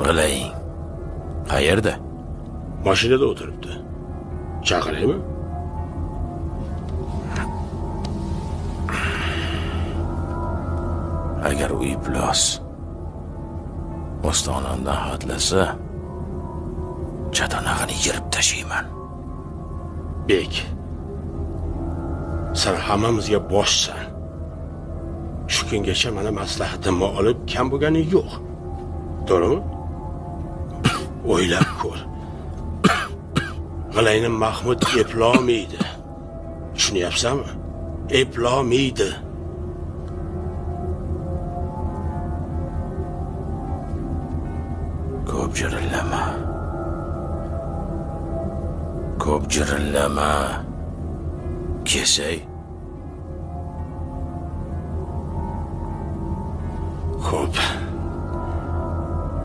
G'ilaying. Qayerda? Mashinada o'tiribdi. Chaqiraymi? Agar u iflos ostonamdan hatlasa, chatonag'ini yirib tashlayman. Bek, sen hammamizga boshsan. Shu kungacha mana maslahatimni olib kam bo'lgani yo'q. To'g'rimi? O'ylab ko'r. G'ilayni Mahmud eplolmaydi. Tushunyapsanmi? Eplolmaydi. Ko'p jirillama. Ko'p jirillama. Kesay.